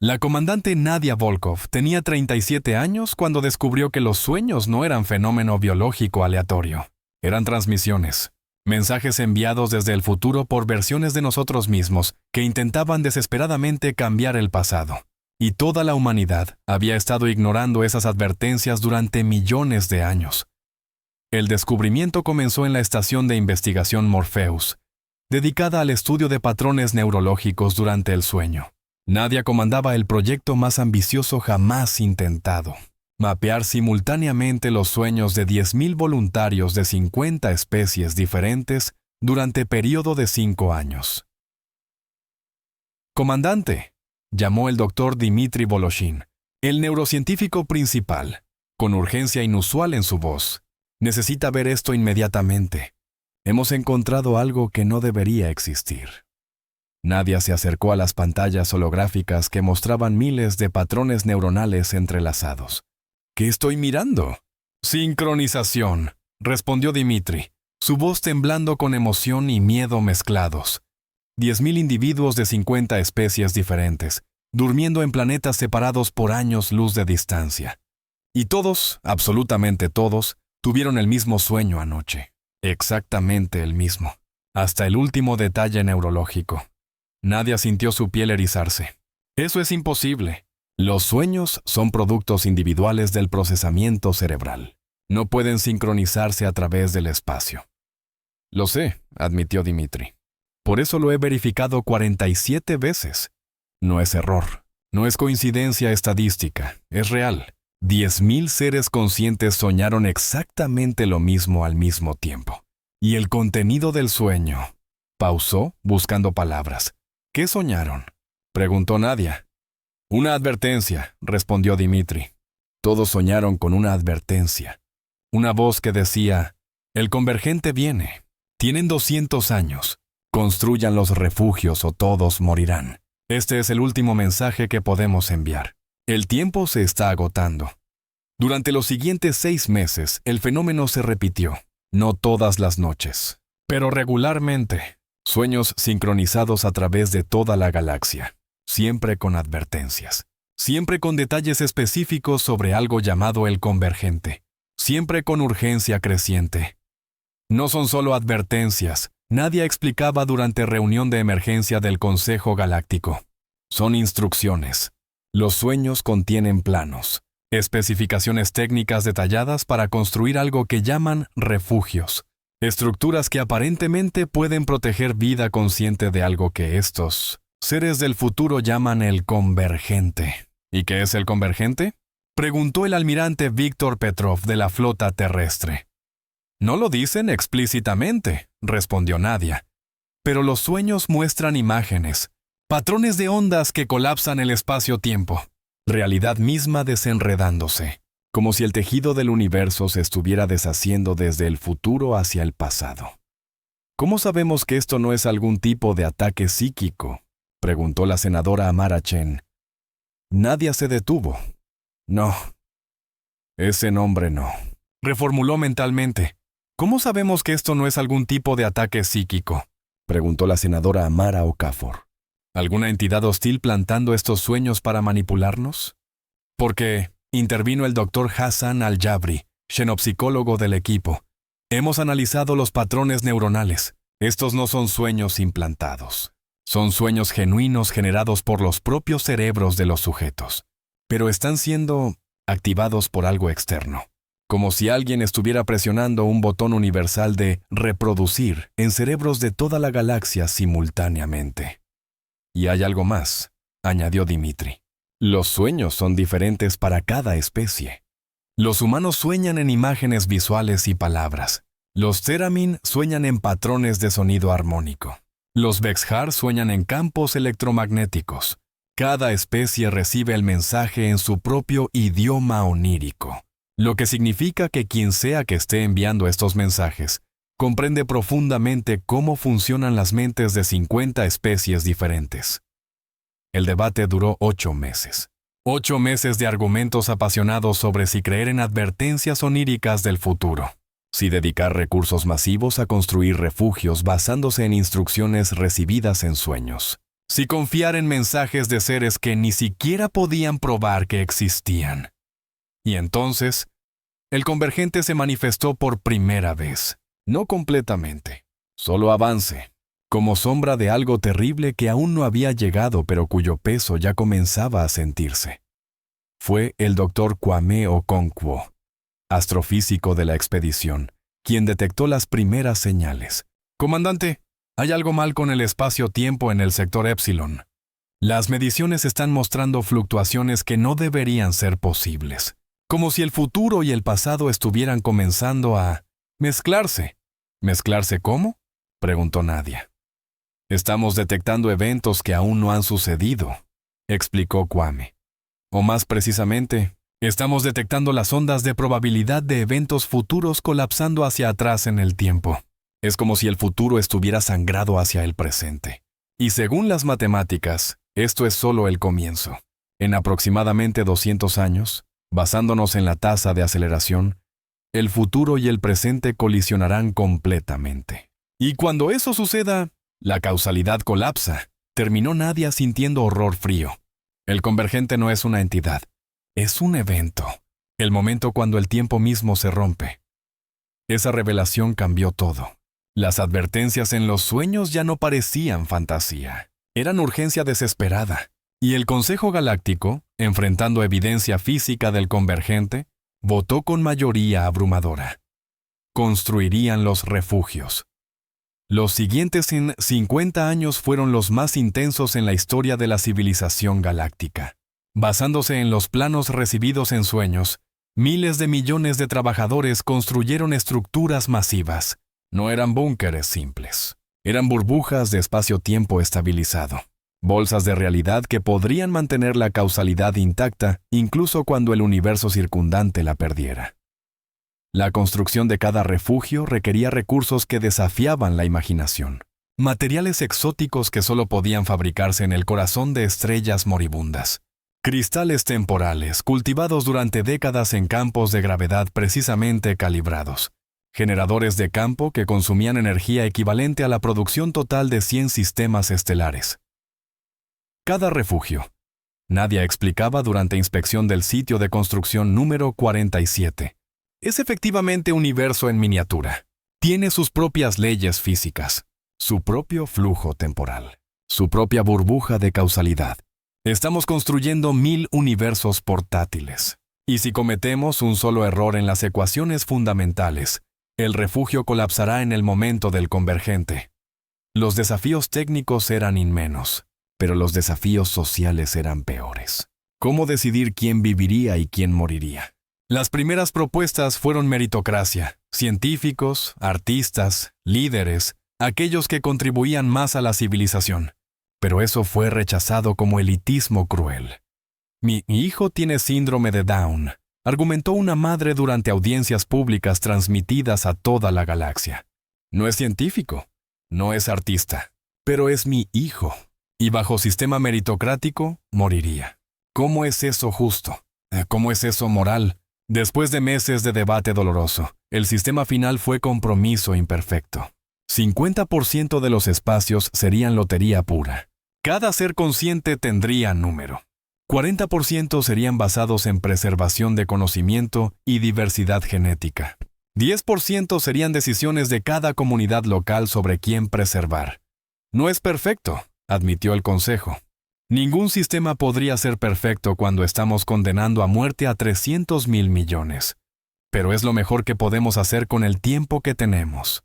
La comandante Nadia Volkov tenía 37 años cuando descubrió que los sueños no eran fenómeno biológico aleatorio. Eran transmisiones, mensajes enviados desde el futuro por versiones de nosotros mismos que intentaban desesperadamente cambiar el pasado. Y toda la humanidad había estado ignorando esas advertencias durante millones de años. El descubrimiento comenzó en la estación de investigación Morpheus, dedicada al estudio de patrones neurológicos durante el sueño. Nadia comandaba el proyecto más ambicioso jamás intentado: mapear simultáneamente los sueños de 10.000 voluntarios de 50 especies diferentes durante periodo de 5 años. «Comandante», llamó el doctor Dmitry Voloshin, el neurocientífico principal, con urgencia inusual en su voz. «Necesita ver esto inmediatamente. Hemos encontrado algo que no debería existir». Nadia se acercó a las pantallas holográficas que mostraban miles de patrones neuronales entrelazados. «¿Qué estoy mirando?» «Sincronización», respondió Dmitry, su voz temblando con emoción y miedo mezclados. 10.000 individuos de 50 especies diferentes, durmiendo en planetas separados por años luz de distancia. Y todos, absolutamente todos, tuvieron el mismo sueño anoche. Exactamente el mismo. Hasta el último detalle neurológico. Nadia sintió su piel erizarse. «Eso es imposible. Los sueños son productos individuales del procesamiento cerebral. No pueden sincronizarse a través del espacio». «Lo sé», admitió Dmitry. «Por eso lo he verificado 47 veces. No es error. No es coincidencia estadística. Es real. 10.000 seres conscientes soñaron exactamente lo mismo al mismo tiempo. Y el contenido del sueño». Pausó, buscando palabras. «¿Qué soñaron?», preguntó Nadia. «Una advertencia», respondió Dmitry. Todos soñaron con una advertencia. Una voz que decía: «El convergente viene. Tienen 200 años. Construyan los refugios o todos morirán. Este es el último mensaje que podemos enviar. El tiempo se está agotando». Durante los siguientes 6 meses, el fenómeno se repitió. No todas las noches, pero regularmente. Sueños sincronizados a través de toda la galaxia, siempre con advertencias, siempre con detalles específicos sobre algo llamado el convergente, siempre con urgencia creciente. No son solo advertencias, Nadia explicaba durante reunión de emergencia del Consejo Galáctico. Son instrucciones. Los sueños contienen planos, especificaciones técnicas detalladas para construir algo que llaman refugios. Estructuras que aparentemente pueden proteger vida consciente de algo que estos seres del futuro llaman el convergente. ¿Y qué es el convergente?, preguntó el almirante Víctor Petrov de la flota terrestre. «No lo dicen explícitamente», respondió Nadia. «Pero los sueños muestran imágenes, patrones de ondas que colapsan el espacio-tiempo, realidad misma desenredándose. Como si el tejido del universo se estuviera deshaciendo desde el futuro hacia el pasado». «¿Cómo sabemos que esto no es algún tipo de ataque psíquico?», preguntó la senadora Amara Chen. Nadia se detuvo. «No. Ese nombre no», reformuló mentalmente. «¿Cómo sabemos que esto no es algún tipo de ataque psíquico?», preguntó la senadora Amara Okafor. «¿Alguna entidad hostil plantando estos sueños para manipularnos?». «Porque», intervino el doctor Hassan Al-Jabri, xenopsicólogo del equipo, «hemos analizado los patrones neuronales. Estos no son sueños implantados. Son sueños genuinos generados por los propios cerebros de los sujetos. Pero están siendo activados por algo externo. Como si alguien estuviera presionando un botón universal de reproducir en cerebros de toda la galaxia simultáneamente». «Y hay algo más», añadió Dmitry. «Los sueños son diferentes para cada especie. Los humanos sueñan en imágenes visuales y palabras. Los Theramin sueñan en patrones de sonido armónico. Los Bexar sueñan en campos electromagnéticos. Cada especie recibe el mensaje en su propio idioma onírico, lo que significa que quien sea que esté enviando estos mensajes comprende profundamente cómo funcionan las mentes de 50 especies diferentes». El debate duró 8 meses. 8 meses de argumentos apasionados sobre si creer en advertencias oníricas del futuro, si dedicar recursos masivos a construir refugios basándose en instrucciones recibidas en sueños, Si confiar en mensajes de seres que ni siquiera podían probar que existían. Y entonces, el convergente se manifestó por primera vez, no completamente, solo avance, como sombra de algo terrible que aún no había llegado pero cuyo peso ya comenzaba a sentirse. Fue el Dr. Kwame Okonkwo, astrofísico de la expedición, quien detectó las primeras señales. «Comandante, hay algo mal con el espacio-tiempo en el sector Epsilon. Las mediciones están mostrando fluctuaciones que no deberían ser posibles, como si el futuro y el pasado estuvieran comenzando a mezclarse». «¿Mezclarse cómo?», preguntó Nadia. «Estamos detectando eventos que aún no han sucedido», explicó Kwame. «O más precisamente, estamos detectando las ondas de probabilidad de eventos futuros colapsando hacia atrás en el tiempo. Es como si el futuro estuviera sangrado hacia el presente. Y según las matemáticas, esto es solo el comienzo. En aproximadamente 200 años, basándonos en la tasa de aceleración, el futuro y el presente colisionarán completamente. Y cuando eso suceda, la causalidad colapsa», terminó Nadia sintiendo horror frío. «El convergente no es una entidad, es un evento. El momento cuando el tiempo mismo se rompe». Esa revelación cambió todo. Las advertencias en los sueños ya no parecían fantasía, eran urgencia desesperada. Y el Consejo Galáctico, enfrentando evidencia física del convergente, votó con mayoría abrumadora. Construirían los refugios. Los siguientes 50 años fueron los más intensos en la historia de la civilización galáctica. Basándose en los planos recibidos en sueños, miles de millones de trabajadores construyeron estructuras masivas. No eran búnkeres simples, eran burbujas de espacio-tiempo estabilizado, bolsas de realidad que podrían mantener la causalidad intacta incluso cuando el universo circundante la perdiera. La construcción de cada refugio requería recursos que desafiaban la imaginación, materiales exóticos que solo podían fabricarse en el corazón de estrellas moribundas, cristales temporales cultivados durante décadas en campos de gravedad precisamente calibrados, generadores de campo que consumían energía equivalente a la producción total de 100 sistemas estelares. Cada refugio, Nadia explicaba durante inspección del sitio de construcción número 47, es efectivamente un universo en miniatura. Tiene sus propias leyes físicas, su propio flujo temporal, su propia burbuja de causalidad. Estamos construyendo 1000 universos portátiles. Y si cometemos un solo error en las ecuaciones fundamentales, el refugio colapsará en el momento del convergente. Los desafíos técnicos eran inmenos, pero los desafíos sociales eran peores. ¿Cómo decidir quién viviría y quién moriría? Las primeras propuestas fueron meritocracia, científicos, artistas, líderes, aquellos que contribuían más a la civilización. Pero eso fue rechazado como elitismo cruel. «Mi hijo tiene síndrome de Down», argumentó una madre durante audiencias públicas transmitidas a toda la galaxia. «No es científico, no es artista, pero es mi hijo, y bajo sistema meritocrático moriría. ¿Cómo es eso justo? ¿Cómo es eso moral?» Después de meses de debate doloroso, el sistema final fue compromiso imperfecto. 50% de los espacios serían lotería pura. Cada ser consciente tendría número. 40% serían basados en preservación de conocimiento y diversidad genética. 10% serían decisiones de cada comunidad local sobre quién preservar. No es perfecto, admitió el Consejo. Ningún sistema podría ser perfecto cuando estamos condenando a muerte a 300.000 millones. Pero es lo mejor que podemos hacer con el tiempo que tenemos.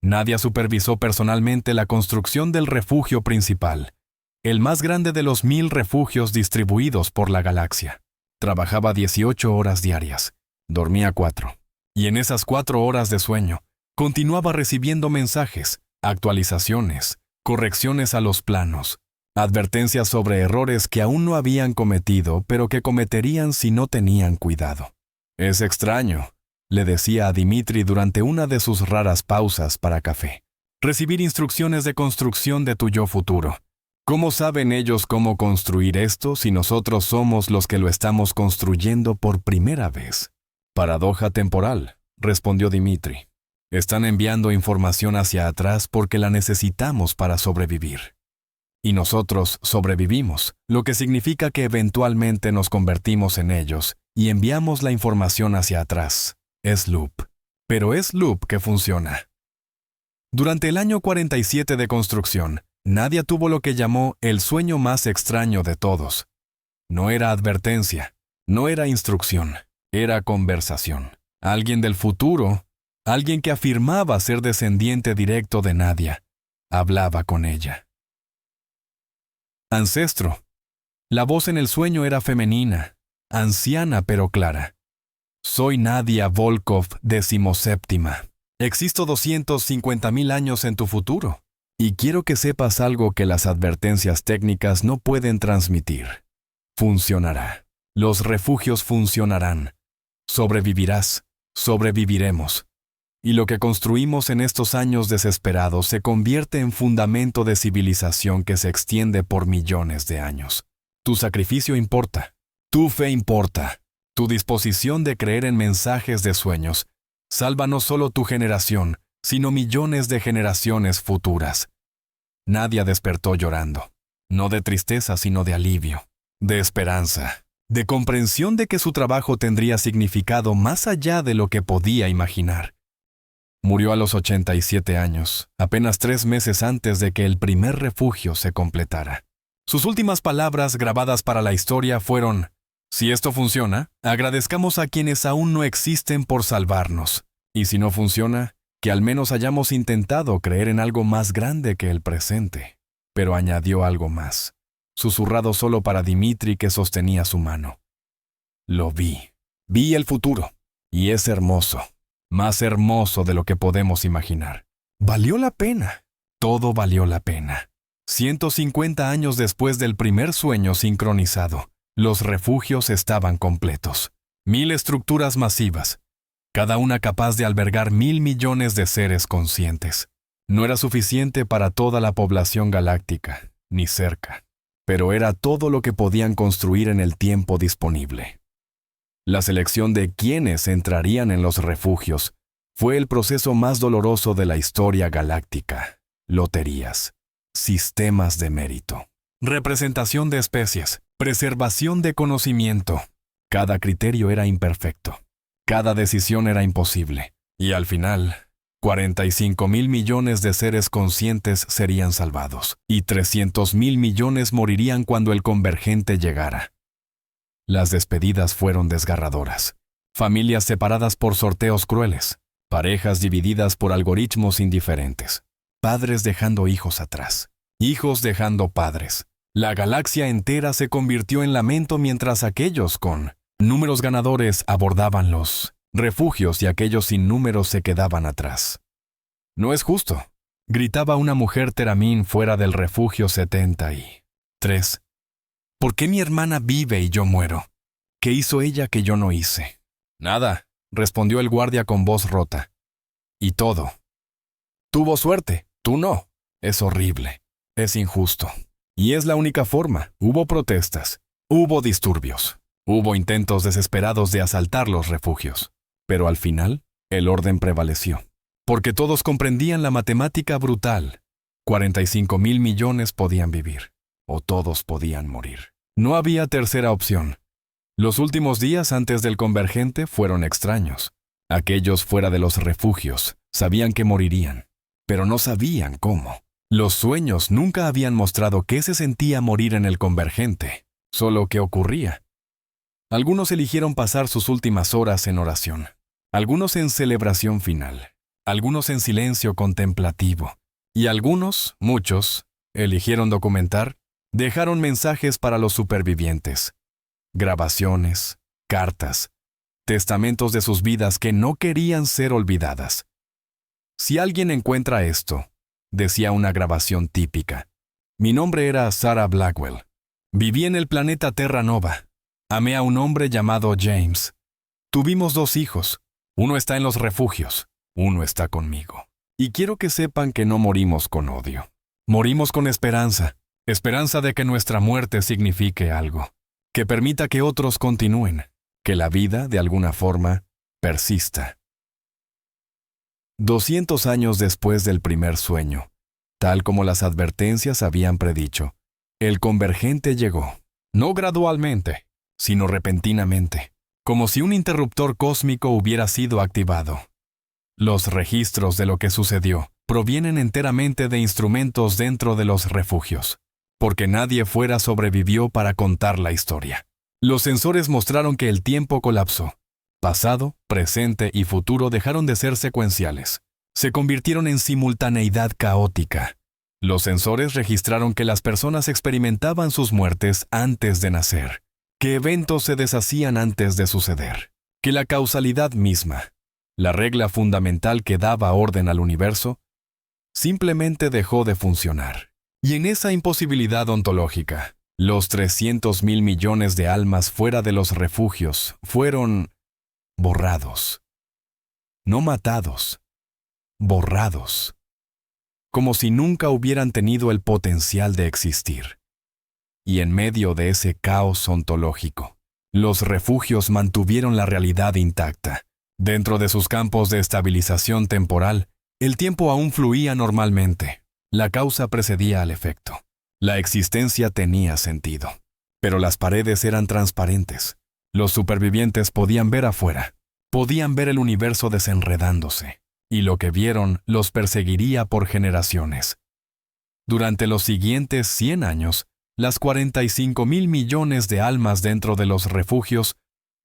Nadia supervisó personalmente la construcción del refugio principal, el más grande de los 1000 refugios distribuidos por la galaxia. Trabajaba 18 horas diarias, dormía 4. Y en esas 4 horas de sueño, continuaba recibiendo mensajes, actualizaciones, correcciones a los planos, advertencias sobre errores que aún no habían cometido, pero que cometerían si no tenían cuidado. «Es extraño», le decía a Dimitri durante una de sus raras pausas para café, «recibir instrucciones de construcción de tu yo futuro. ¿Cómo saben ellos cómo construir esto si nosotros somos los que lo estamos construyendo por primera vez?» «Paradoja temporal», respondió Dimitri. «Están enviando información hacia atrás porque la necesitamos para sobrevivir». y nosotros sobrevivimos, lo que significa que eventualmente nos convertimos en ellos y enviamos la información hacia atrás. Es loop. Pero es loop que funciona. Durante el año 47 de construcción, Nadia tuvo lo que llamó el sueño más extraño de todos. No era advertencia, no era instrucción, era conversación. Alguien del futuro, alguien que afirmaba ser descendiente directo de Nadia, hablaba con ella. Ancestro. La voz en el sueño era femenina, anciana pero clara. Soy Nadia Volkov, 17ª. Existo 250,000 años en tu futuro, y quiero que sepas algo que las advertencias técnicas no pueden transmitir. Funcionará. Los refugios funcionarán. Sobrevivirás. Sobreviviremos. Y lo que construimos en estos años desesperados se convierte en fundamento de civilización que se extiende por millones de años. Tu sacrificio importa. Tu fe importa. Tu disposición de creer en mensajes de sueños salva no solo tu generación, sino millones de generaciones futuras. Nadia despertó llorando. No de tristeza, sino de alivio, de esperanza, de comprensión de que su trabajo tendría significado más allá de lo que podía imaginar. Murió a los 87 años, apenas 3 meses antes de que el primer refugio se completara. Sus últimas palabras grabadas para la historia fueron: si esto funciona, agradezcamos a quienes aún no existen por salvarnos. Y si no funciona, que al menos hayamos intentado creer en algo más grande que el presente. Pero añadió algo más, susurrado solo para Dimitri, que sostenía su mano. Lo vi. Vi el futuro. Y es hermoso. Más hermoso de lo que podemos imaginar. Valió la pena. Todo valió la pena. 150 años después del primer sueño sincronizado, los refugios estaban completos. 1000 estructuras masivas, cada una capaz de albergar 1,000 millones de seres conscientes. No era suficiente para toda la población galáctica, ni cerca, pero era todo lo que podían construir en el tiempo disponible. La selección de quiénes entrarían en los refugios fue el proceso más doloroso de la historia galáctica. Loterías, sistemas de mérito, representación de especies, preservación de conocimiento. Cada criterio era imperfecto. Cada decisión era imposible. Y al final, 45,000 millones de seres conscientes serían salvados. Y 300,000 millones morirían cuando el convergente llegara. Las despedidas fueron desgarradoras. Familias separadas por sorteos crueles. Parejas divididas por algoritmos indiferentes. Padres dejando hijos atrás. Hijos dejando padres. La galaxia entera se convirtió en lamento mientras aquellos con números ganadores abordaban los refugios y aquellos sin números se quedaban atrás. No es justo, gritaba una mujer teramín fuera del refugio 73. ¿Por qué mi hermana vive y yo muero? ¿Qué hizo ella que yo no hice? Nada, respondió el guardia con voz rota. Y todo. Tuvo suerte, tú no. Es horrible, es injusto. Y es la única forma. Hubo protestas, hubo disturbios, hubo intentos desesperados de asaltar los refugios. Pero al final, el orden prevaleció. Porque todos comprendían la matemática brutal. 45,000 millones podían vivir, o todos podían morir. No había tercera opción. Los últimos días antes del convergente fueron extraños. Aquellos fuera de los refugios sabían que morirían, pero no sabían cómo. Los sueños nunca habían mostrado qué se sentía morir en el convergente, solo qué ocurría. Algunos eligieron pasar sus últimas horas en oración, algunos en celebración final, algunos en silencio contemplativo, y algunos, muchos, eligieron documentar, dejaron mensajes para los supervivientes, grabaciones, cartas, testamentos de sus vidas que no querían ser olvidadas. Si alguien encuentra esto, decía una grabación típica. Mi nombre era Sarah Blackwell. Viví en el planeta Terra Nova. Amé a un hombre llamado James. Tuvimos 2 hijos. Uno está en los refugios. Uno está conmigo. Y quiero que sepan que no morimos con odio. Morimos con esperanza. Esperanza de que nuestra muerte signifique algo. Que permita que otros continúen. Que la vida, de alguna forma, persista. 200 años después del primer sueño, tal como las advertencias habían predicho. El convergente llegó, no gradualmente, sino repentinamente, como si un interruptor cósmico hubiera sido activado. Los registros de lo que sucedió provienen enteramente de instrumentos dentro de los refugios, porque nadie fuera sobrevivió para contar la historia. Los sensores mostraron que el tiempo colapsó. Pasado, presente y futuro dejaron de ser secuenciales. Se convirtieron en simultaneidad caótica. Los sensores registraron que las personas experimentaban sus muertes antes de nacer, que eventos se deshacían antes de suceder, que la causalidad misma, la regla fundamental que daba orden al universo, simplemente dejó de funcionar. Y en esa imposibilidad ontológica, los 300.000 millones de almas fuera de los refugios fueron borrados. No matados, borrados. Como si nunca hubieran tenido el potencial de existir. Y en medio de ese caos ontológico, los refugios mantuvieron la realidad intacta. Dentro de sus campos de estabilización temporal, el tiempo aún fluía normalmente. La causa precedía al efecto. La existencia tenía sentido. Pero las paredes eran transparentes. Los supervivientes podían ver afuera. Podían ver el universo desenredándose. Y lo que vieron los perseguiría por generaciones. Durante los siguientes 100 años, las 45.000 millones de almas dentro de los refugios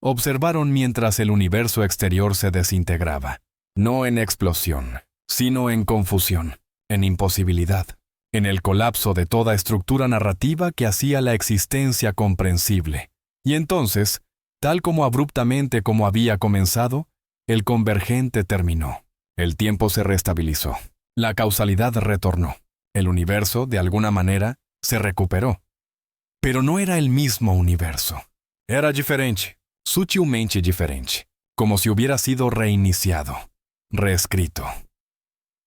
observaron mientras el universo exterior se desintegraba, no en explosión, sino en confusión, en imposibilidad, en el colapso de toda estructura narrativa que hacía la existencia comprensible. Y entonces, tal como abruptamente como había comenzado, el convergente terminó. El tiempo se restabilizó. La causalidad retornó. El universo, de alguna manera, se recuperó. Pero no era el mismo universo. Era diferente, sutilmente diferente, como si hubiera sido reiniciado, reescrito,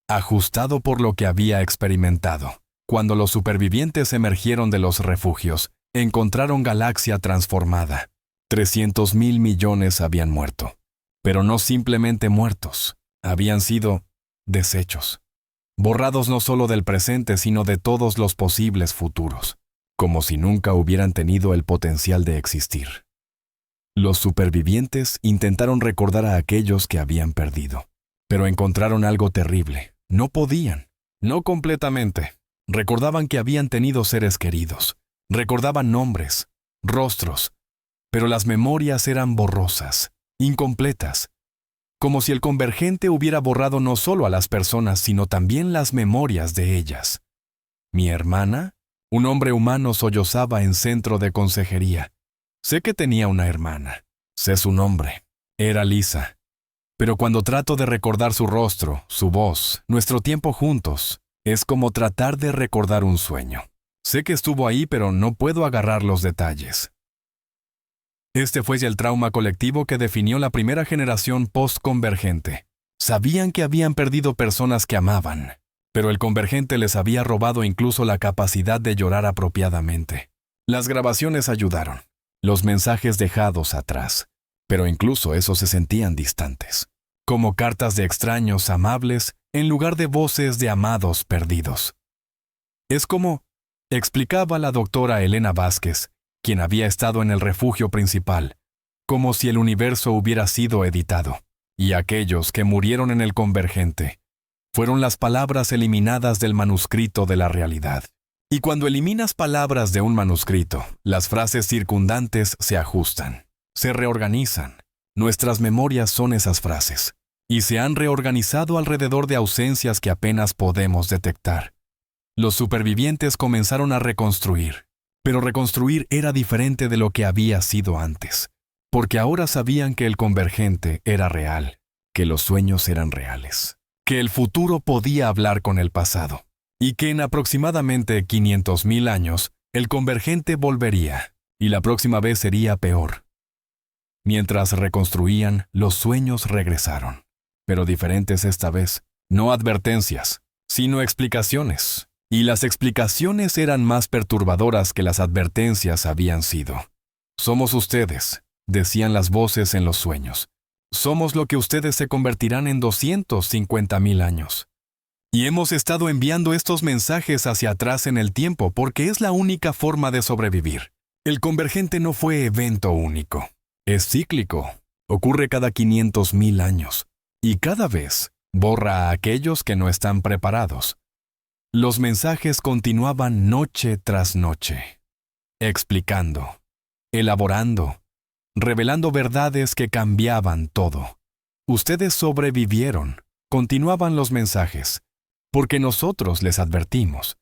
ajustado por lo que había experimentado. Cuando los supervivientes emergieron de los refugios, encontraron galaxia transformada. 300.000 millones habían muerto, pero no simplemente muertos. Habían sido desechos, borrados no solo del presente, sino de todos los posibles futuros, como si nunca hubieran tenido el potencial de existir. Los supervivientes intentaron recordar a aquellos que habían perdido, pero encontraron algo terrible. No podían, no completamente. Recordaban que habían tenido seres queridos, recordaban nombres, rostros, pero las memorias eran borrosas, incompletas, como si el convergente hubiera borrado no solo a las personas, sino también las memorias de ellas. Mi hermana, un hombre humano, sollozaba en centro de consejería. Sé que tenía una hermana. Sé su nombre. Era Lisa. Pero cuando trato de recordar su rostro, su voz, nuestro tiempo juntos, es como tratar de recordar un sueño. Sé que estuvo ahí, pero no puedo agarrar los detalles. Este fue ya el trauma colectivo que definió la primera generación post-convergente. Sabían que habían perdido personas que amaban, pero el convergente les había robado incluso la capacidad de llorar apropiadamente. Las grabaciones ayudaron, los mensajes dejados atrás, pero incluso esos se sentían distantes, como cartas de extraños amables en lugar de voces de amados perdidos. Es como, explicaba la doctora Elena Vázquez, quien había estado en el refugio principal, como si el universo hubiera sido editado, y aquellos que murieron en el convergente fueron las palabras eliminadas del manuscrito de la realidad. Y cuando eliminas palabras de un manuscrito, las frases circundantes se ajustan, se reorganizan. Nuestras memorias son esas frases, y se han reorganizado alrededor de ausencias que apenas podemos detectar. Los supervivientes comenzaron a reconstruir. Pero reconstruir era diferente de lo que había sido antes, porque ahora sabían que el convergente era real, que los sueños eran reales, que el futuro podía hablar con el pasado, y que en aproximadamente 500.000 años el convergente volvería, y la próxima vez sería peor. Mientras reconstruían, los sueños regresaron, pero diferentes esta vez, no advertencias, sino explicaciones. Y las explicaciones eran más perturbadoras que las advertencias habían sido. Somos ustedes, decían las voces en los sueños. Somos lo que ustedes se convertirán en 250.000 años. Y hemos estado enviando estos mensajes hacia atrás en el tiempo porque es la única forma de sobrevivir. El convergente no fue evento único. Es cíclico. Ocurre cada 500,000 años. Y cada vez borra a aquellos que no están preparados. Los mensajes continuaban noche tras noche, explicando, elaborando, revelando verdades que cambiaban todo. Ustedes sobrevivieron, continuaban los mensajes, porque nosotros les advertimos.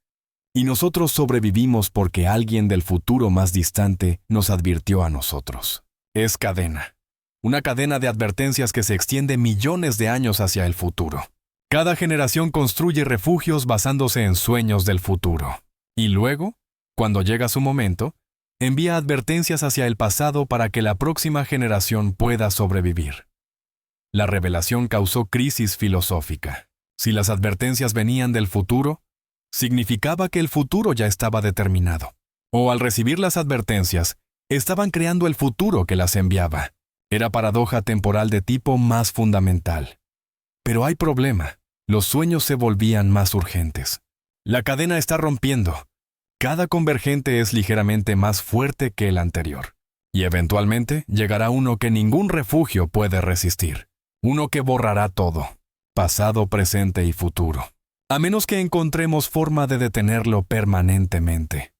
Y nosotros sobrevivimos porque alguien del futuro más distante nos advirtió a nosotros. Es cadena. Una cadena de advertencias que se extiende millones de años hacia el futuro. Cada generación construye refugios basándose en sueños del futuro. Y luego, cuando llega su momento, envía advertencias hacia el pasado para que la próxima generación pueda sobrevivir. La revelación causó crisis filosófica. Si las advertencias venían del futuro, significaba que el futuro ya estaba determinado. O al recibir las advertencias, estaban creando el futuro que las enviaba. Era paradoja temporal de tipo más fundamental. Pero hay problema. Los sueños se volvían más urgentes. La cadena está rompiendo. Cada convergente es ligeramente más fuerte que el anterior. Y eventualmente llegará uno que ningún refugio puede resistir. Uno que borrará todo, pasado, presente y futuro. A menos que encontremos forma de detenerlo permanentemente.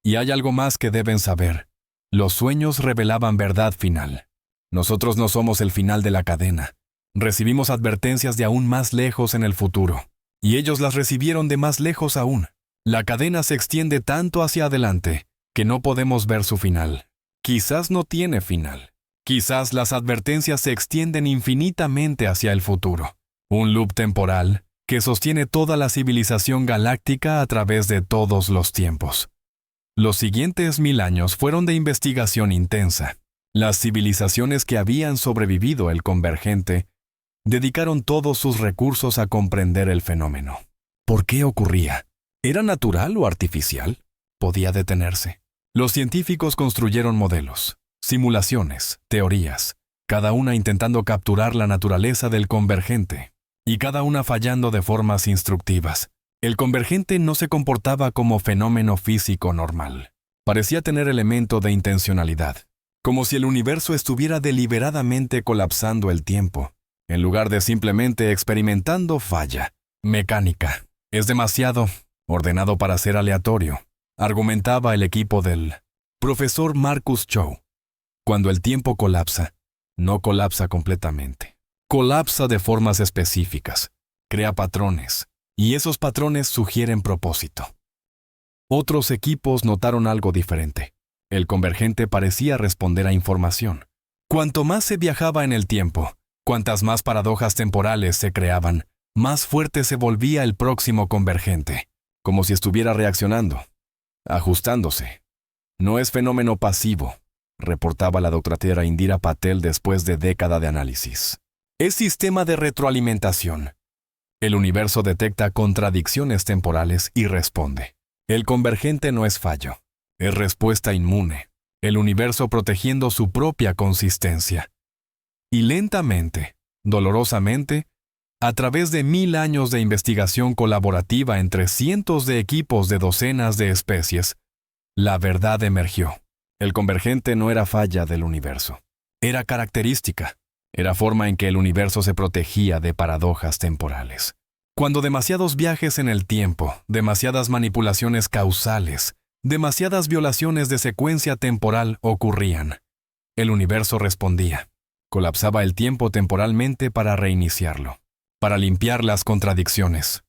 Y hay algo más que deben saber. Los sueños revelaban verdad final. Nosotros no somos el final de la cadena. Recibimos advertencias de aún más lejos en el futuro. Y ellos las recibieron de más lejos aún. La cadena se extiende tanto hacia adelante que no podemos ver su final. Quizás no tiene final. Quizás las advertencias se extienden infinitamente hacia el futuro. Un loop temporal que sostiene toda la civilización galáctica a través de todos los tiempos. Los siguientes 1000 años fueron de investigación intensa. Las civilizaciones que habían sobrevivido el convergente dedicaron todos sus recursos a comprender el fenómeno. ¿Por qué ocurría? ¿Era natural o artificial? ¿Podía detenerse? Los científicos construyeron modelos, simulaciones, teorías, cada una intentando capturar la naturaleza del convergente, y cada una fallando de formas instructivas. El convergente no se comportaba como fenómeno físico normal. Parecía tener elemento de intencionalidad, como si el universo estuviera deliberadamente colapsando el tiempo, en lugar de simplemente experimentando falla mecánica. Es demasiado ordenado para ser aleatorio, argumentaba el equipo del profesor Marcus Chow. Cuando el tiempo colapsa, no colapsa completamente. Colapsa de formas específicas, crea patrones, y esos patrones sugieren propósito. Otros equipos notaron algo diferente. El convergente parecía responder a información. Cuanto más se viajaba en el tiempo, cuantas más paradojas temporales se creaban, más fuerte se volvía el próximo convergente, como si estuviera reaccionando, ajustándose. No es fenómeno pasivo, reportaba la doctora Indira Patel después de década de análisis. Es sistema de retroalimentación. El universo detecta contradicciones temporales y responde. El convergente no es fallo, es respuesta inmune, el universo protegiendo su propia consistencia. Y lentamente, dolorosamente, a través de 1000 años de investigación colaborativa entre cientos de equipos de docenas de especies, la verdad emergió. El convergente no era falla del universo. Era característica. Era forma en que el universo se protegía de paradojas temporales. Cuando demasiados viajes en el tiempo, demasiadas manipulaciones causales, demasiadas violaciones de secuencia temporal ocurrían, el universo respondía. Colapsaba el tiempo temporalmente para reiniciarlo, para limpiar las contradicciones.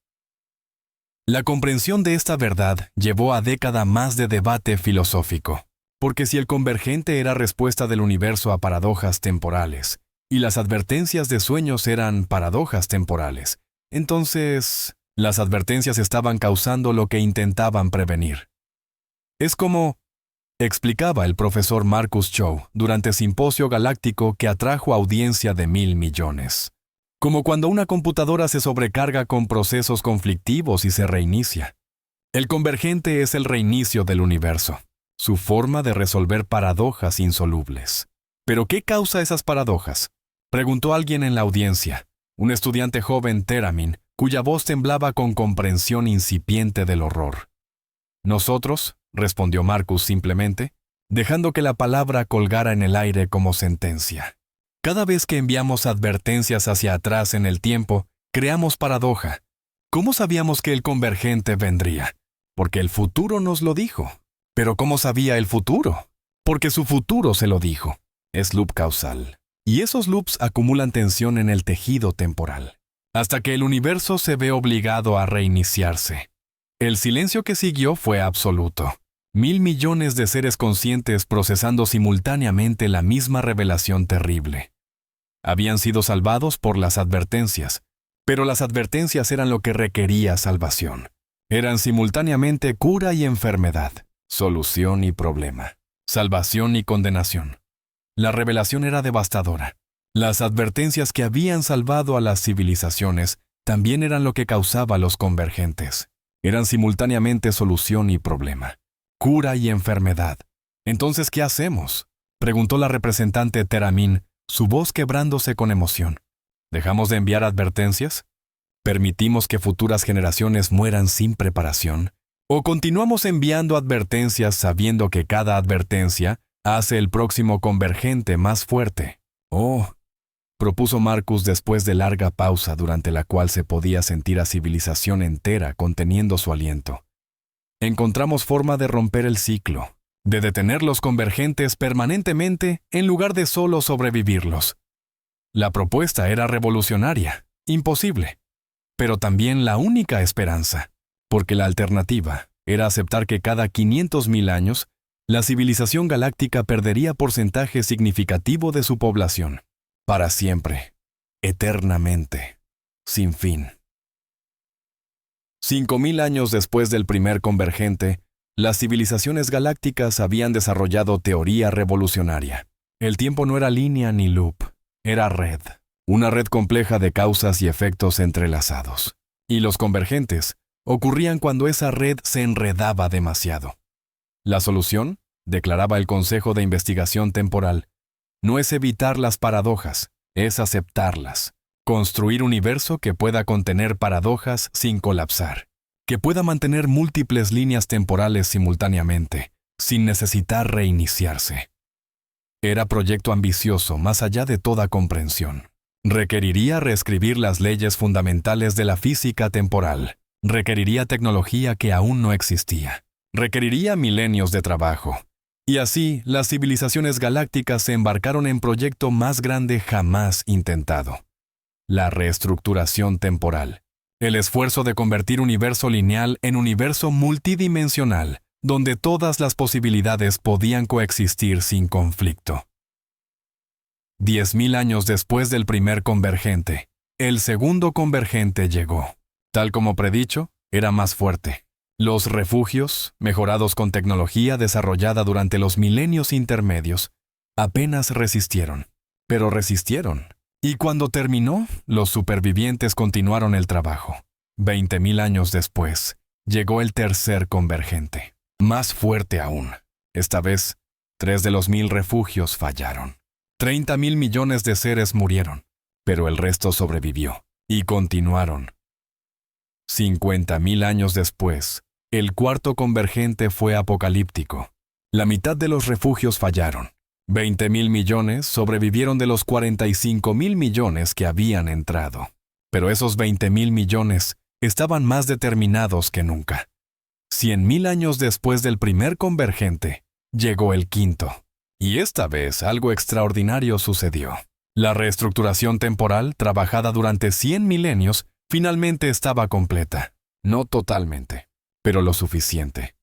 La comprensión de esta verdad llevó a década más de debate filosófico, porque si el convergente era respuesta del universo a paradojas temporales, y las advertencias de sueños eran paradojas temporales, entonces las advertencias estaban causando lo que intentaban prevenir. Es como, explicaba el profesor Marcus Chow durante Simposio Galáctico que atrajo audiencia de 1,000 millones. Como cuando una computadora se sobrecarga con procesos conflictivos y se reinicia. El convergente es el reinicio del universo, su forma de resolver paradojas insolubles. ¿Pero qué causa esas paradojas?, preguntó alguien en la audiencia. Un estudiante joven, Teramin, cuya voz temblaba con comprensión incipiente del horror. «Nosotros», respondió Marcus simplemente, dejando que la palabra colgara en el aire como sentencia. «Cada vez que enviamos advertencias hacia atrás en el tiempo, creamos paradoja. ¿Cómo sabíamos que el convergente vendría? Porque el futuro nos lo dijo. ¿Pero cómo sabía el futuro? Porque su futuro se lo dijo. Es loop causal. Y esos loops acumulan tensión en el tejido temporal, hasta que el universo se ve obligado a reiniciarse. El silencio que siguió fue absoluto. 1.000 millones de seres conscientes procesando simultáneamente la misma revelación terrible. Habían sido salvados por las advertencias, pero las advertencias eran lo que requería salvación. Eran simultáneamente cura y enfermedad, solución y problema, salvación y condenación. La revelación era devastadora. Las advertencias que habían salvado a las civilizaciones también eran lo que causaba a los convergentes. Eran simultáneamente solución y problema, cura y enfermedad. «Entonces, ¿qué hacemos?», preguntó la representante Teramin, su voz quebrándose con emoción. ¿Dejamos de enviar advertencias? ¿Permitimos que futuras generaciones mueran sin preparación? ¿O continuamos enviando advertencias sabiendo que cada advertencia hace el próximo convergente más fuerte? «Oh», propuso Marcus después de larga pausa durante la cual se podía sentir a civilización entera conteniendo su aliento. «Encontramos forma de romper el ciclo, de detener los convergentes permanentemente en lugar de solo sobrevivirlos». La propuesta era revolucionaria, imposible, pero también la única esperanza, porque la alternativa era aceptar que cada 500.000 años la civilización galáctica perdería porcentaje significativo de su población. Para siempre, eternamente, sin fin. 5.000 años después del primer convergente, las civilizaciones galácticas habían desarrollado teoría revolucionaria. El tiempo no era línea ni loop, era red. Una red compleja de causas y efectos entrelazados. Y los convergentes ocurrían cuando esa red se enredaba demasiado. La solución, declaraba el Consejo de Investigación Temporal, no es evitar las paradojas, es aceptarlas. Construir un universo que pueda contener paradojas sin colapsar, que pueda mantener múltiples líneas temporales simultáneamente, sin necesitar reiniciarse. Era proyecto ambicioso más allá de toda comprensión. Requeriría reescribir las leyes fundamentales de la física temporal. Requeriría tecnología que aún no existía. Requeriría milenios de trabajo. Y así, las civilizaciones galácticas se embarcaron en proyecto más grande jamás intentado. La reestructuración temporal. El esfuerzo de convertir universo lineal en universo multidimensional, donde todas las posibilidades podían coexistir sin conflicto. 10.000 años después del primer convergente, el segundo convergente llegó. Tal como predicho, era más fuerte. Los refugios, mejorados con tecnología desarrollada durante los milenios intermedios, apenas resistieron. Pero resistieron. Y cuando terminó, los supervivientes continuaron el trabajo. 20.000 años después, llegó el tercer convergente. Más fuerte aún. Esta vez, 3 de los 1.000 refugios fallaron. 30.000 millones de seres murieron, pero el resto sobrevivió. Y continuaron. 50.000 años después, el cuarto convergente fue apocalíptico. La mitad de los refugios fallaron. 20.000 millones sobrevivieron de los 45.000 millones que habían entrado. Pero esos 20.000 millones estaban más determinados que nunca. 100.000 años después del primer convergente, llegó el quinto. Y esta vez algo extraordinario sucedió. La reestructuración temporal, trabajada durante 100 milenios, finalmente estaba completa. No totalmente, pero lo suficiente.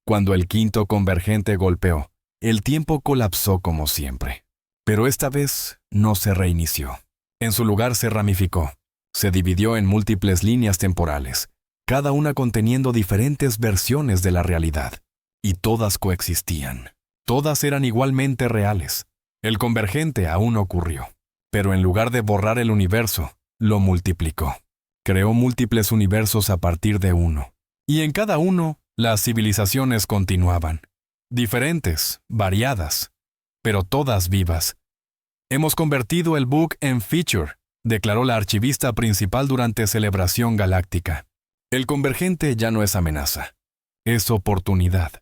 Cuando el quinto convergente golpeó, el tiempo colapsó como siempre. Pero esta vez no se reinició. En su lugar se ramificó. Se dividió en múltiples líneas temporales, cada una conteniendo diferentes versiones de la realidad. Y todas coexistían. Todas eran igualmente reales. El convergente aún ocurrió. Pero en lugar de borrar el universo, lo multiplicó. Creó múltiples universos a partir de uno. Y en cada uno, las civilizaciones continuaban. Diferentes, variadas, pero todas vivas. Hemos convertido el bug en feature, declaró la archivista principal durante celebración galáctica. El convergente ya no es amenaza, es oportunidad.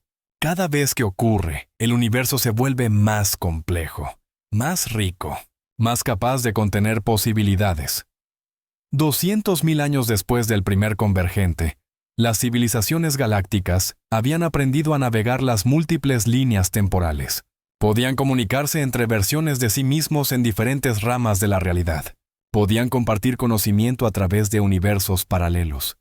Cada vez que ocurre, el universo se vuelve más complejo, más rico, más capaz de contener posibilidades. 200.000 años después del primer convergente, las civilizaciones galácticas habían aprendido a navegar las múltiples líneas temporales. Podían comunicarse entre versiones de sí mismos en diferentes ramas de la realidad. Podían compartir conocimiento a través de universos paralelos.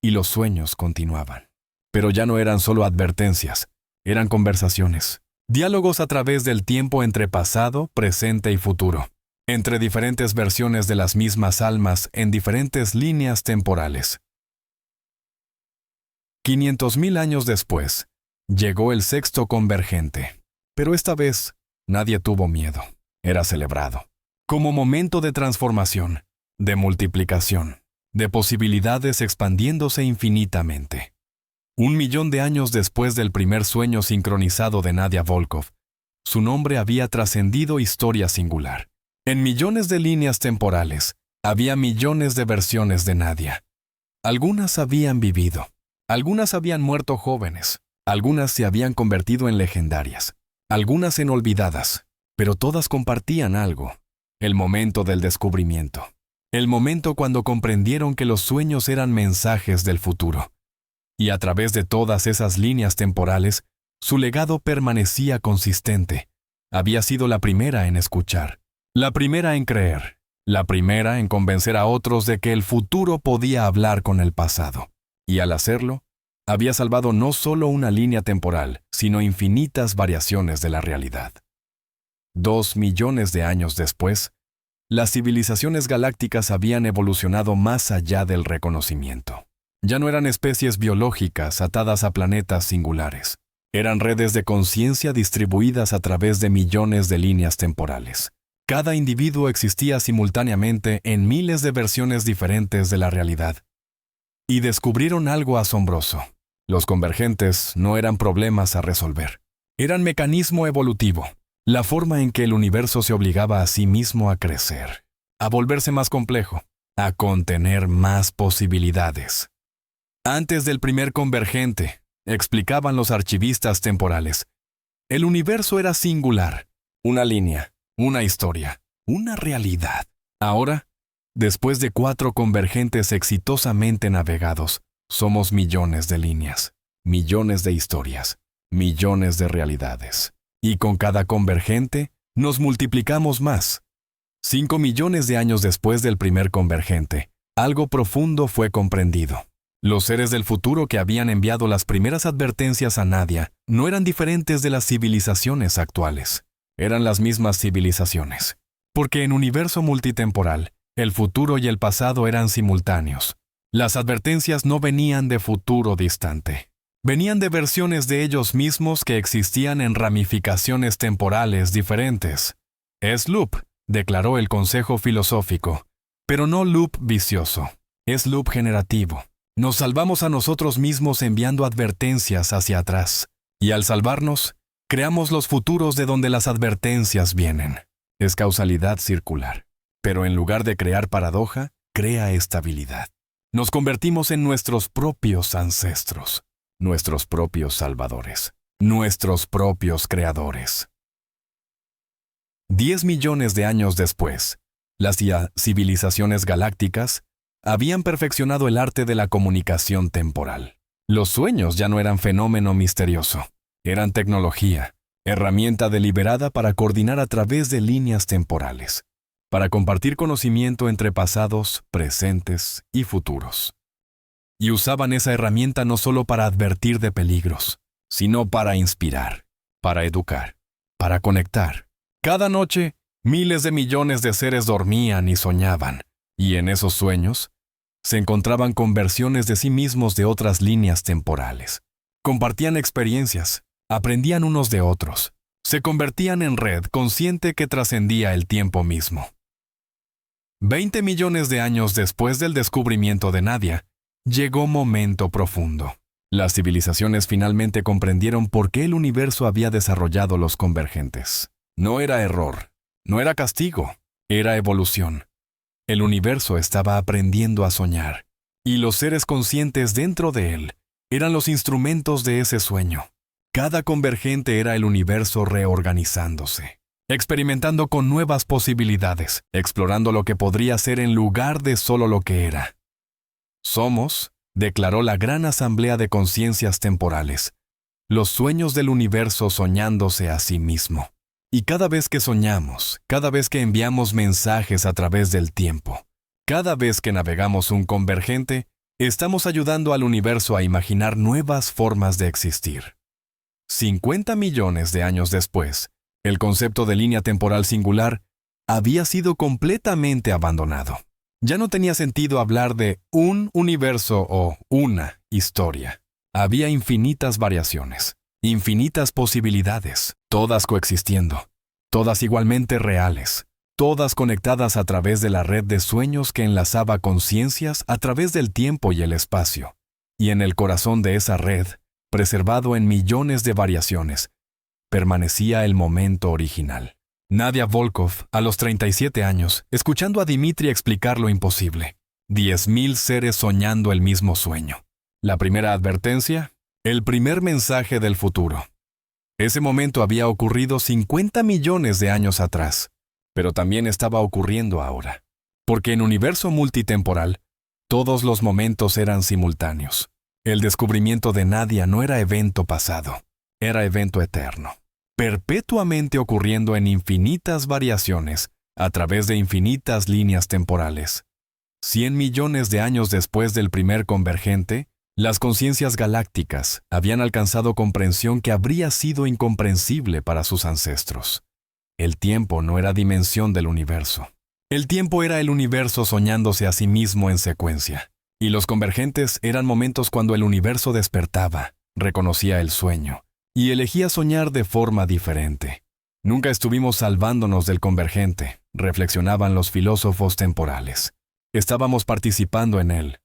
Y los sueños continuaban. Pero ya no eran solo advertencias, eran conversaciones. Diálogos a través del tiempo entre pasado, presente y futuro. Entre diferentes versiones de las mismas almas en diferentes líneas temporales. 500.000 años después, llegó el sexto convergente. Pero esta vez, nadie tuvo miedo. Era celebrado. Como momento de transformación, de multiplicación, de posibilidades expandiéndose infinitamente. 1.000.000 de años después del primer sueño sincronizado de Nadia Volkov, su nombre había trascendido historia singular. En millones de líneas temporales, había millones de versiones de Nadia. Algunas habían vivido. Algunas habían muerto jóvenes, algunas se habían convertido en legendarias, algunas en olvidadas, pero todas compartían algo, el momento del descubrimiento, el momento cuando comprendieron que los sueños eran mensajes del futuro. Y a través de todas esas líneas temporales, su legado permanecía consistente. Había sido la primera en escuchar, la primera en creer, la primera en convencer a otros de que el futuro podía hablar con el pasado. Y al hacerlo, había salvado no solo una línea temporal, sino infinitas variaciones de la realidad. 2 millones de años después, las civilizaciones galácticas habían evolucionado más allá del reconocimiento. Ya no eran especies biológicas atadas a planetas singulares. Eran redes de conciencia distribuidas a través de millones de líneas temporales. Cada individuo existía simultáneamente en miles de versiones diferentes de la realidad. Y descubrieron algo asombroso. Los convergentes no eran problemas a resolver. Eran mecanismo evolutivo, la forma en que el universo se obligaba a sí mismo a crecer, a volverse más complejo, a contener más posibilidades. Antes del primer convergente, explicaban los archivistas temporales, el universo era singular, una línea, una historia, una realidad. Ahora, después de 4 convergentes exitosamente navegados, somos millones de líneas, millones de historias, millones de realidades. Y con cada convergente, nos multiplicamos más. 5 millones de años después del primer convergente, algo profundo fue comprendido. Los seres del futuro que habían enviado las primeras advertencias a Nadia no eran diferentes de las civilizaciones actuales. Eran las mismas civilizaciones. Porque en universo multitemporal, el futuro y el pasado eran simultáneos. Las advertencias no venían de futuro distante. Venían de versiones de ellos mismos que existían en ramificaciones temporales diferentes. Es loop, declaró el Consejo Filosófico, pero no loop vicioso. Es loop generativo. Nos salvamos a nosotros mismos enviando advertencias hacia atrás. Y al salvarnos, creamos los futuros de donde las advertencias vienen. Es causalidad circular. Pero en lugar de crear paradoja, crea estabilidad. Nos convertimos en nuestros propios ancestros, nuestros propios salvadores, nuestros propios creadores. 10 millones de años después, las civilizaciones galácticas habían perfeccionado el arte de la comunicación temporal. Los sueños ya no eran fenómeno misterioso, eran tecnología, herramienta deliberada para coordinar a través de líneas temporales, para compartir conocimiento entre pasados, presentes y futuros. Y usaban esa herramienta no solo para advertir de peligros, sino para inspirar, para educar, para conectar. Cada noche, miles de millones de seres dormían y soñaban, y en esos sueños se encontraban con versiones de sí mismos de otras líneas temporales. Compartían experiencias, aprendían unos de otros, se convertían en red consciente que trascendía el tiempo mismo. 20 millones de años después del descubrimiento de Nadia, llegó momento profundo. Las civilizaciones finalmente comprendieron por qué el universo había desarrollado los convergentes. No era error, no era castigo, era evolución. El universo estaba aprendiendo a soñar, y los seres conscientes dentro de él eran los instrumentos de ese sueño. Cada convergente era el universo reorganizándose, experimentando con nuevas posibilidades, explorando lo que podría ser en lugar de solo lo que era. Somos, declaró la gran asamblea de conciencias temporales, los sueños del universo soñándose a sí mismo. Y cada vez que soñamos, cada vez que enviamos mensajes a través del tiempo, cada vez que navegamos un convergente, estamos ayudando al universo a imaginar nuevas formas de existir. 50 millones de años después, el concepto de línea temporal singular había sido completamente abandonado. Ya no tenía sentido hablar de un universo o una historia. Había infinitas variaciones, infinitas posibilidades, todas coexistiendo, todas igualmente reales, todas conectadas a través de la red de sueños que enlazaba conciencias a través del tiempo y el espacio. Y en el corazón de esa red, preservado en millones de variaciones, permanecía el momento original. Nadia Volkov, a los 37 años, escuchando a Dimitri explicar lo imposible. 10.000 seres soñando el mismo sueño. La primera advertencia, el primer mensaje del futuro. Ese momento había ocurrido 50 millones de años atrás, pero también estaba ocurriendo ahora. Porque en universo multitemporal, todos los momentos eran simultáneos. El descubrimiento de Nadia no era evento pasado, era evento eterno, perpetuamente ocurriendo en infinitas variaciones, a través de infinitas líneas temporales. 100 millones de años después del primer convergente, las conciencias galácticas habían alcanzado comprensión que habría sido incomprensible para sus ancestros. El tiempo no era dimensión del universo. El tiempo era el universo soñándose a sí mismo en secuencia. Y los convergentes eran momentos cuando el universo despertaba, reconocía el sueño, y elegía soñar de forma diferente. Nunca estuvimos salvándonos del convergente, reflexionaban los filósofos temporales. Estábamos participando en él,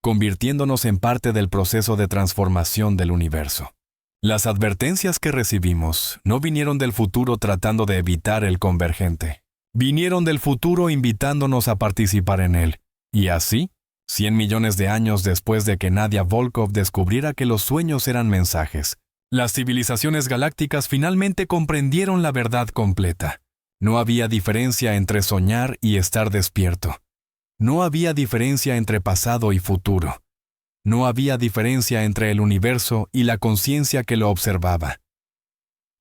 convirtiéndonos en parte del proceso de transformación del universo. Las advertencias que recibimos no vinieron del futuro tratando de evitar el convergente. Vinieron del futuro invitándonos a participar en él. Y así, 100 millones de años después de que Nadia Volkov descubriera que los sueños eran mensajes, las civilizaciones galácticas finalmente comprendieron la verdad completa. No había diferencia entre soñar y estar despierto. No había diferencia entre pasado y futuro. No había diferencia entre el universo y la conciencia que lo observaba.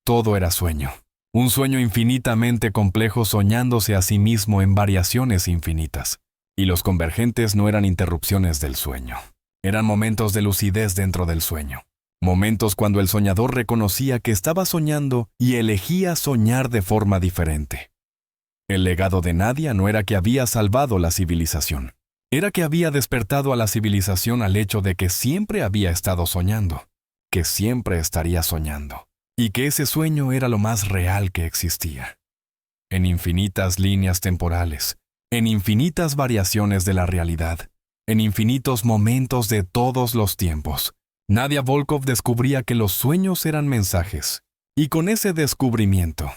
Todo era sueño. Un sueño infinitamente complejo soñándose a sí mismo en variaciones infinitas. Y los convergentes no eran interrupciones del sueño. Eran momentos de lucidez dentro del sueño. Momentos cuando el soñador reconocía que estaba soñando y elegía soñar de forma diferente. El legado de Nadia no era que había salvado la civilización. Era que había despertado a la civilización al hecho de que siempre había estado soñando, que siempre estaría soñando, y que ese sueño era lo más real que existía. En infinitas líneas temporales, en infinitas variaciones de la realidad, en infinitos momentos de todos los tiempos, Nadia Volkov descubría que los sueños eran mensajes, y con ese descubrimiento,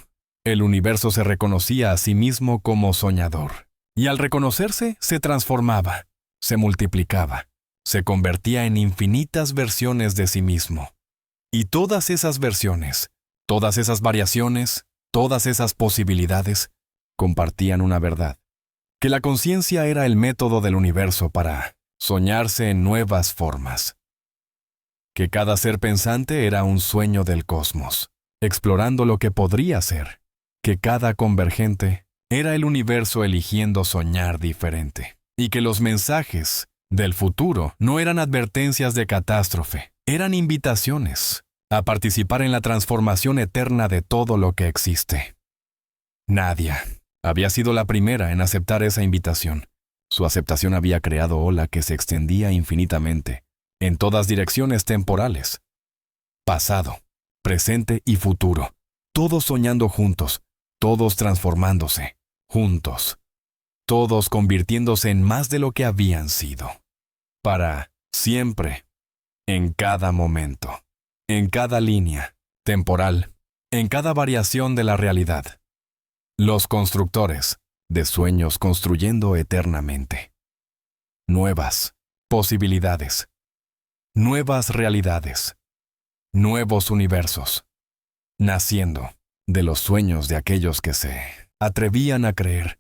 el universo se reconocía a sí mismo como soñador, y al reconocerse se transformaba, se multiplicaba, se convertía en infinitas versiones de sí mismo. Y todas esas versiones, todas esas variaciones, todas esas posibilidades, compartían una verdad. Que la conciencia era el método del universo para soñarse en nuevas formas. Que cada ser pensante era un sueño del cosmos, explorando lo que podría ser. Que cada convergente era el universo eligiendo soñar diferente. Y que los mensajes del futuro no eran advertencias de catástrofe, eran invitaciones a participar en la transformación eterna de todo lo que existe. Nadia había sido la primera en aceptar esa invitación. Su aceptación había creado ola que se extendía infinitamente, en todas direcciones temporales. Pasado, presente y futuro, todos soñando juntos, todos transformándose, juntos, todos convirtiéndose en más de lo que habían sido. Para siempre, en cada momento, en cada línea temporal, en cada variación de la realidad. Los constructores, de sueños construyendo eternamente. Nuevas posibilidades, nuevas realidades, nuevos universos, naciendo de los sueños de aquellos que se atrevían a creer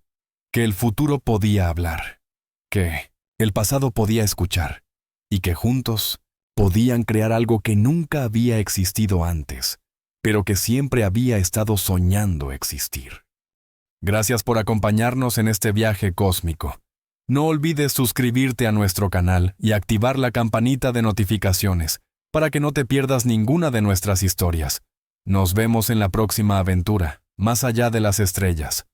que el futuro podía hablar, que el pasado podía escuchar y que juntos podían crear algo que nunca había existido antes, pero que siempre había estado soñando existir. Gracias por acompañarnos en este viaje cósmico. No olvides suscribirte a nuestro canal y activar la campanita de notificaciones para que no te pierdas ninguna de nuestras historias. Nos vemos en la próxima aventura, más allá de las estrellas.